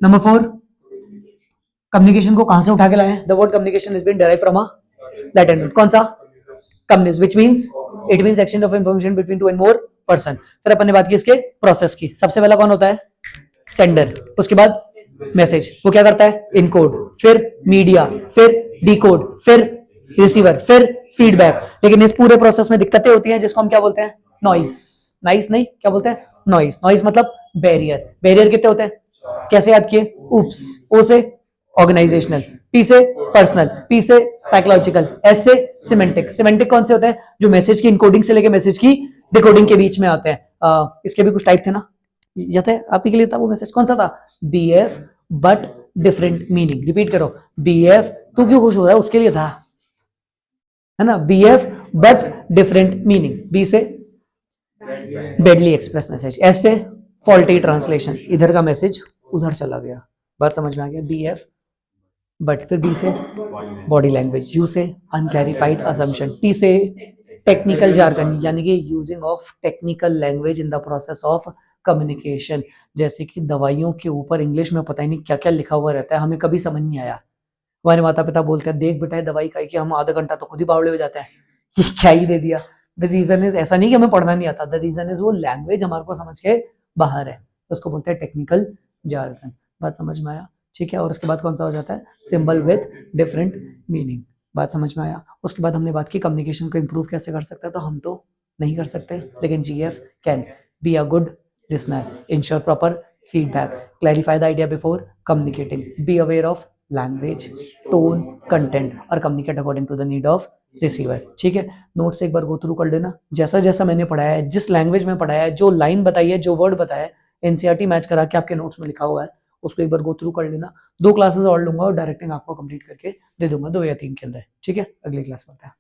number 4 communication को कहां से उठा के लाए? The word communication is been derived from a Latin word. कौन सा? Communis, which means it means exchange of information between 2 and more person. फिर अपन ने बात की इसके प्रोसेस की। सबसे पहला कौन होता है? सेंडर। उसके बाद मैसेज, वो क्या करता है? इनकोड, फिर मीडिया, फिर डिकोड, फिर रिसीवर, फिर फीडबैक। लेकिन इस पूरे प्रोसेस में दिक्कतें होती हैं, जिसको हम क्या बोलते हैं? नॉइस। नाइस नहीं, क्या बोलते हैं? नॉइस। नॉइस मतलब बैरियर। बैरियर कितने होते हैं? कैसे याद किए? उप्स। ओ से ऑर्गेनाइजेशनल, पी से पर्सनल, पी से साइकोलॉजिकल, एस से सिमेंटिक। सिमेंटिक कौन से होते हैं? जो मैसेज की इनकोडिंग से लेके मैसेज की डिकोडिंग के बीच में आते हैं। इसके भी कुछ टाइप थे ना, याद है आप ही के लिए था वो मैसेज? कौन सा था? BF but different meaning. Repeat करो, BF। तू क्यों खुश हो रहा है? उसके लिए था, है ना, BF but different meaning. B से डेडली एक्सप्रेस मैसेज, एफ से फॉल्टी ट्रांसलेशन, इधर का मैसेज उधर चला गया। बात समझ में आ गया? BF बट, फिर बी से बॉडी लैंग्वेज, यू से अनक्लैरिफाइड असम्पशन, टी से टेक्निकल जार्गन, यानी कि using of technical language in the process of communication. जैसे कि दवाइयों के ऊपर इंग्लिश में पता ही नहीं क्या क्या लिखा हुआ रहता है, हमें कभी समझ नहीं आया। हमारे माता पिता बोलते हैं देख बेटा दवाई खाई, कि हम आधा घंटा तो खुद ही बावड़े हो जाते हैं, ये क्या ही दे दिया। द रीजन इज, ऐसा नहीं कि हमें पढ़ना नहीं आता, द रीजन इज वो लैंग्वेज हमारे को समझ के बाहर है, तो उसको बोलते हैं टेक्निकल जार्गन। बात समझ में आया? ठीक है। और उसके बाद कौन सा हो जाता है? Symbol with different meaning. बात समझ में आया? उसके बाद हमने बात की कम्युनिकेशन को इम्प्रूव कैसे कर सकते हैं, तो हम तो नहीं कर सकते, लेकिन GF can be a good listener, ensure proper feedback, clarify the idea before communicating, be aware of language, tone, content और communicate according to the need of receiver। ठीक है, नोट्स एक बार गो थ्रू कर लेना, जैसा जैसा मैंने पढ़ाया है, जिस लैंग्वेज में पढ़ाया है, जो लाइन बताई है, जो वर्ड बताया है, एनसीईआरटी मैच करा के आपके नोट्स में लिखा हुआ है, उसको एक बार गो थ्रू कर लेना। 2 क्लासेस और लूंगा और डायरेक्टिंग आपको कंप्लीट करके दे दूंगा 2 या 3 के अंदर। ठीक है, अगली क्लास में होता है।